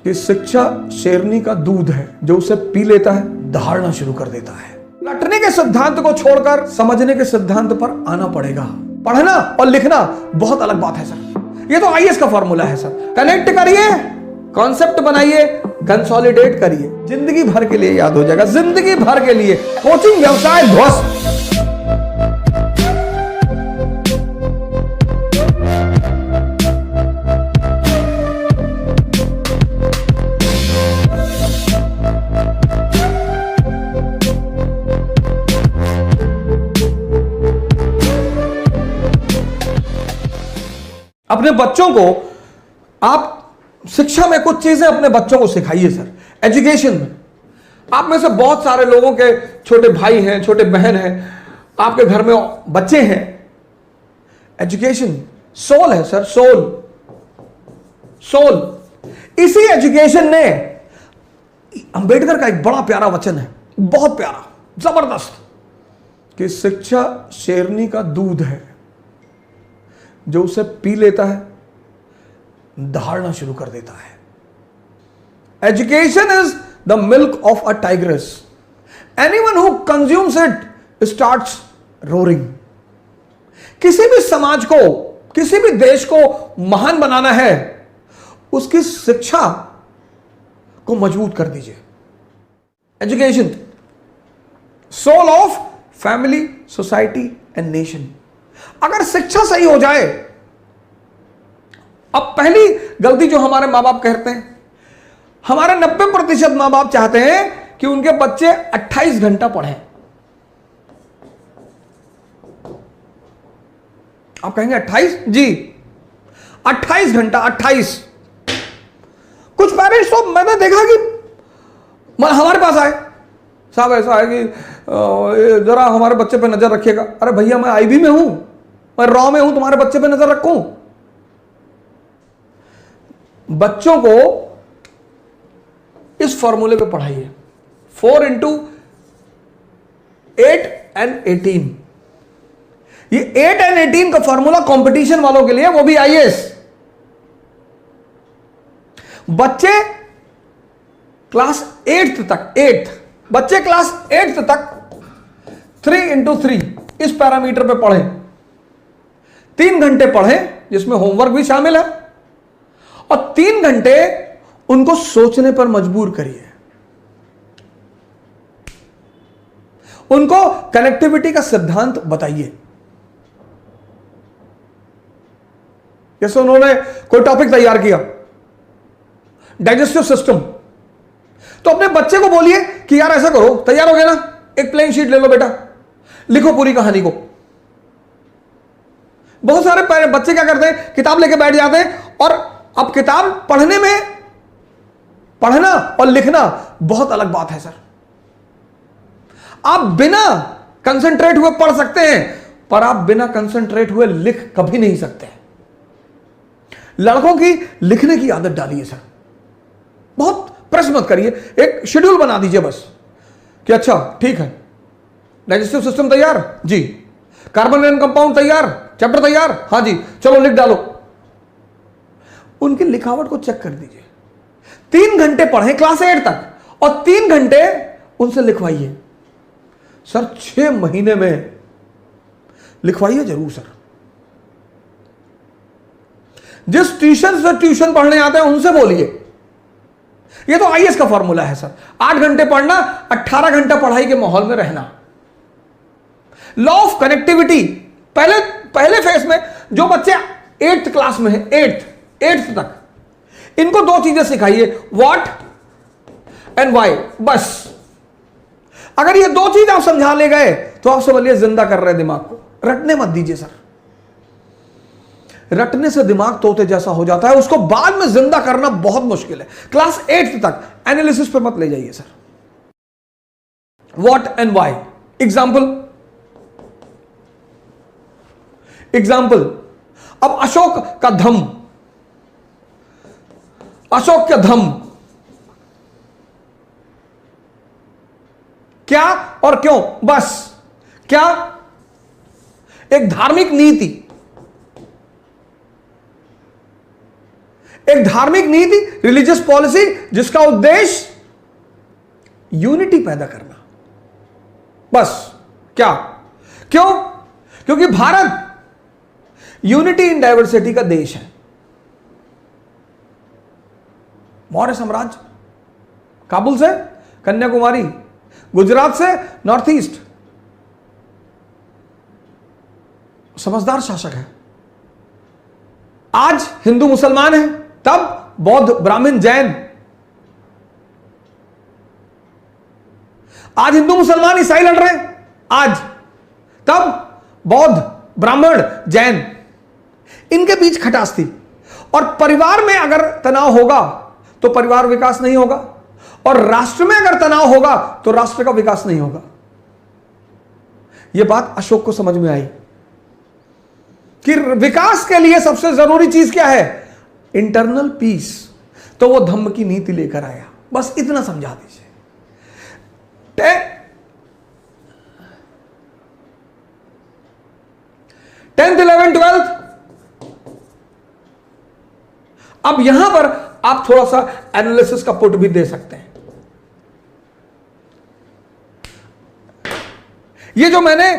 कि शिक्षा शेरनी का दूध है, जो उसे पी लेता है दहाड़ना शुरू कर देता है। रटने के सिद्धांत को छोड़कर समझने के सिद्धांत पर आना पड़ेगा। पढ़ना और लिखना बहुत अलग बात है सर। ये तो आईएएस का फॉर्मूला है सर। कनेक्ट करिए, कॉन्सेप्ट बनाइए, कंसोलिडेट करिए, जिंदगी भर के लिए याद हो जाएगा, जिंदगी भर के लिए। कोचिंग व्यवसाय ध्वस्त। अपने बच्चों को आप शिक्षा में कुछ चीजें अपने बच्चों को सिखाइए सर। एजुकेशन में आप में से बहुत सारे लोगों के छोटे भाई हैं, छोटे बहन हैं, आपके घर में बच्चे हैं। एजुकेशन सोल है सर, सोल। इसी एजुकेशन ने, अंबेडकर का एक बड़ा प्यारा वचन है, बहुत प्यारा, जबरदस्त, कि शिक्षा शेरनी का दूध है, जो उसे पी लेता है दहाड़ना शुरू कर देता है। Education is the milk of a tigress. Anyone who consumes it starts roaring. किसी भी समाज को, किसी भी देश को महान बनाना है, उसकी शिक्षा को मजबूत कर दीजिए। Education soul of family, society and nation. अगर शिक्षा सही हो जाए, अब पहली गलती जो हमारे मां बाप करते हैं, हमारे 90% मां बाप चाहते हैं कि उनके बच्चे 28 घंटा पढ़ें। आप कहेंगे 28? जी, 28 घंटा, 28। कुछ पेरेंट्स तो मैंने देखा कि हमारे पास आए, साहब ऐसा है कि जरा हमारे बच्चे पे नजर रखिएगा। अरे भैया, मैं आईबी में हूं, मैं रॉ में हूं, तुम्हारे बच्चे पे नजर रखूं? बच्चों को इस फॉर्मूले पे पढ़ाइए, 4 into 8 and 18। ये 8 and 18 का फॉर्मूला कंपटीशन वालों के लिए, वो भी आईएएस। बच्चे क्लास 8th तक, 8th बच्चे क्लास 8th तक 3 into 3 इस पैरामीटर पे पढ़ें। 3 घंटे पढ़ें, जिसमें होमवर्क भी शामिल है, और 3 घंटे उनको सोचने पर मजबूर करिए। उनको कनेक्टिविटी का सिद्धांत बताइए। जैसे उन्होंने कोई टॉपिक तैयार किया, डाइजेस्टिव सिस्टम, तो अपने बच्चे को बोलिए कि यार ऐसा करो, तैयार हो गया ना, एक प्लेन शीट ले लो बेटा, लिखो पूरी कहानी को। बहुत सारे बच्चे क्या करते हैं, किताब लेके बैठ जाते हैं, और अब किताब पढ़ने में, पढ़ना और लिखना बहुत अलग बात है सर। आप बिना कंसंट्रेट हुए पढ़ सकते हैं, पर आप बिना कंसंट्रेट हुए लिख कभी नहीं सकते। लड़कों की लिखने की आदत डालिए सर, बहुत प्रेस मत करिए, एक शेड्यूल बना दीजिए बस, कि अच्छा ठीक है, डाइजेस्टिव सिस्टम तैयार जी, कार्बन एंड कंपाउंड तैयार, चैप्टर तैयार, हाँ जी, चलो लिख डालो। उनकी लिखावट को चेक कर दीजिए। 3 घंटे पढ़ें क्लास 8 तक, और 3 घंटे उनसे लिखवाइए सर। 6 महीने में लिखवाइए जरूर सर। जिस ट्यूशन से ट्यूशन पढ़ने आते हैं उनसे बोलिए। यह तो आईएएस का फॉर्मूला है सर। 8 घंटे पढ़ना, 18 घंटा पढ़ाई के माहौल में रहना। लॉ ऑफ कनेक्टिविटी, पहले फेज में जो बच्चे 8th क्लास में है, 8th तक, इनको 2 चीजें सिखाइए, व्हाट एंड व्हाई, बस। अगर ये 2 चीज आप समझा ले गए तो आप समझिए जिंदा कर रहे हैं दिमाग को। रटने मत दीजिए सर। रटने से दिमाग तोते जैसा हो जाता है, उसको बाद में जिंदा करना बहुत मुश्किल है। क्लास 8th तक एनालिसिस पे मत ले जाइए sir. What and why, example. अब अशोक का धम, अशोक का धम क्या और क्यों, बस। क्या? एक धार्मिक नीति, एक धार्मिक नीति, रिलीजियस पॉलिसी जिसका उद्देश्य यूनिटी पैदा करना, बस। क्या? क्यों? क्योंकि भारत यूनिटी इन डाइवर्सिटी का देश है। मौर्य साम्राज्य, काबुल से कन्याकुमारी, गुजरात से नॉर्थ ईस्ट, समझदार शासक है। आज हिंदू मुसलमान है, तब बौद्ध ब्राह्मण जैन। आज हिंदू मुसलमान ईसाई लड़ रहे हैं, आज, तब बौद्ध ब्राह्मण जैन, इनके बीच खटास थी। और परिवार में अगर तनाव होगा तो परिवार विकास नहीं होगा, और राष्ट्र में अगर तनाव होगा तो राष्ट्र का विकास नहीं होगा। यह बात अशोक को समझ में आई कि विकास के लिए सबसे जरूरी चीज क्या है? Internal peace. तो वो धम्म की नीति लेकर आया। बस इतना समझा दीजिए। 10th 11th 12th। अब यहां पर आप थोड़ा सा एनालिसिस का पुट भी दे सकते हैं। ये जो मैंने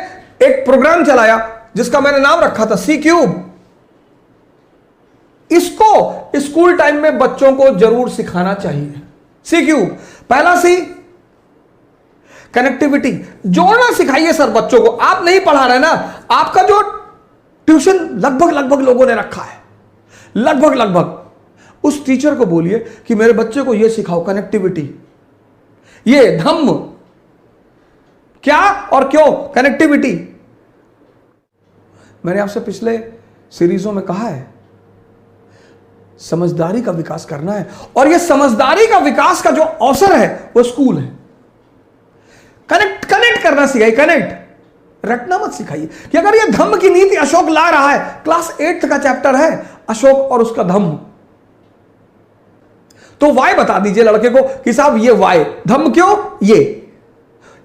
एक प्रोग्राम चलाया जिसका मैंने नाम रखा था सी क्यूब, इसको स्कूल टाइम में बच्चों को जरूर सिखाना चाहिए। सी क्यूब, पहला सी कनेक्टिविटी, जोड़ना सिखाइए सर बच्चों को। आप नहीं पढ़ा रहे ना, आपका जो ट्यूशन लगभग लोगों ने रखा है, लगभग उस टीचर को बोलिए कि मेरे बच्चे को यह सिखाओ, कनेक्टिविटी, ये धम्म क्या और क्यों, कनेक्टिविटी। मैंने आपसे पिछले सीरीजों में कहा है, समझदारी का विकास करना है, और यह समझदारी का विकास का जो अवसर है वो स्कूल है। कनेक्ट करना सिखाइए, कनेक्ट, रटना मत सिखाइए। कि अगर यह धम्म की नीति अशोक ला रहा है, क्लास 8th का चैप्टर है अशोक और उसका धम्म, तो वाई बता दीजिए लड़के को कि साहब ये वाई, धम्म क्यों,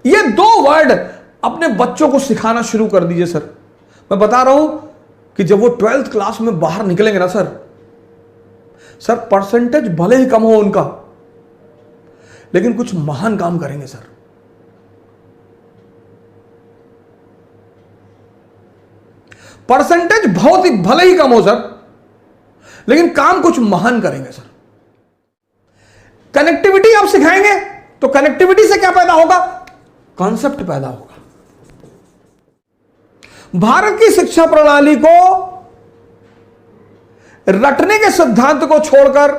ये 2 वर्ड अपने बच्चों को सिखाना शुरू कर दीजिए सर। मैं बता रहा हूं कि जब वो 12th क्लास में बाहर निकलेंगे ना सर, परसेंटेज भले ही कम हो उनका, लेकिन कुछ महान काम करेंगे सर। परसेंटेज बहुत ही भले ही कम हो सर, लेकिन काम कुछ महान करेंगे सर। कनेक्टिविटी आप सिखाएंगे तो कनेक्टिविटी से क्या पैदा होगा? कॉन्सेप्ट पैदा होगा। भारत की शिक्षा प्रणाली को रटने के सिद्धांत को छोड़कर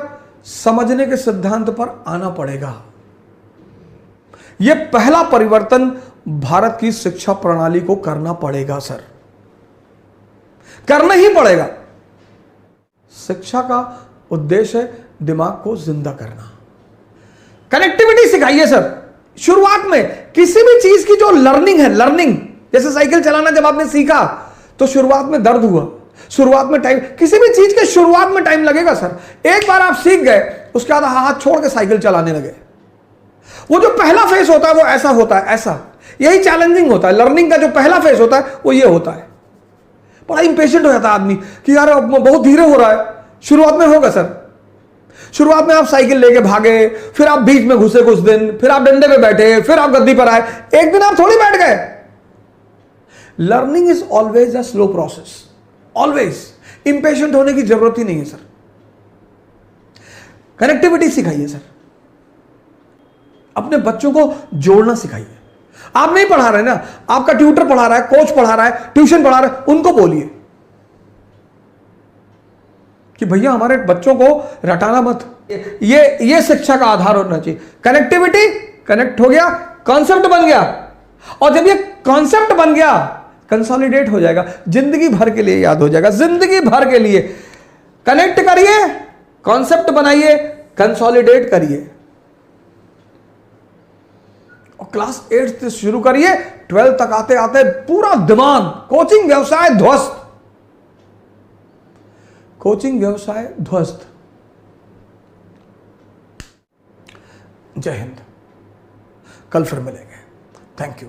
समझने के सिद्धांत पर आना पड़ेगा। यह पहला परिवर्तन भारत की शिक्षा प्रणाली को करना पड़ेगा सर, करना ही पड़ेगा। शिक्षा का उद्देश्य है दिमाग को जिंदा करना। कनेक्टिविटी सिखाइए सर। शुरुआत में किसी भी चीज की जो लर्निंग है, लर्निंग, जैसे साइकिल चलाना जब आपने सीखा तो शुरुआत में दर्द हुआ, शुरुआत में टाइम, किसी भी चीज के शुरुआत में टाइम लगेगा सर। एक बार आप सीख गए, उसके बाद हाथ छोड़ के साइकिल चलाने लगे। वो जो पहला फेज होता है वो ऐसा होता है, ऐसा, यही चैलेंजिंग होता है। लर्निंग का जो पहला फेज होता है वो ये होता है। बड़ा इंपेशेंट हो जाता है आदमी कि यार बहुत धीरे हो रहा है। शुरुआत में होगा सर, शुरुआत में आप साइकिल लेके भागे, फिर आप बीच में घुसे कुछ दिन, फिर आप डंडे पे बैठे, फिर आप गद्दी पर आए, एक दिन आप थोड़ी बैठ गए। Learning is always a slow process, always. Impatient होने की जरूरत ही नहीं है सर। कनेक्टिविटी सिखाइए सर, अपने बच्चों को जोड़ना सिखाइए। आप नहीं पढ़ा रहे ना, आपका ट्यूटर पढ़ा रहा है, कोच पढ़ा रहा है, ट्यूशन पढ़ा रहा है, उनको बोलिए कि भैया हमारे बच्चों को रटाना मत। ये शिक्षा का आधार होना चाहिए। कनेक्टिविटी, कनेक्ट हो गया, कॉन्सेप्ट बन गया, और जब ये कॉन्सेप्ट बन गया कंसोलिडेट हो जाएगा, जिंदगी भर के लिए याद हो जाएगा, जिंदगी भर के लिए। कनेक्ट करिए, कॉन्सेप्ट बनाइए, कंसोलिडेट करिए, और क्लास 8 से शुरू करिए, 12 तक आते आते पूरा दिमाग, कोचिंग व्यवसाय ध्वस्त, कोचिंग व्यवसाय ध्वस्त। जय हिंद। कल फिर मिलेंगे। Thank you.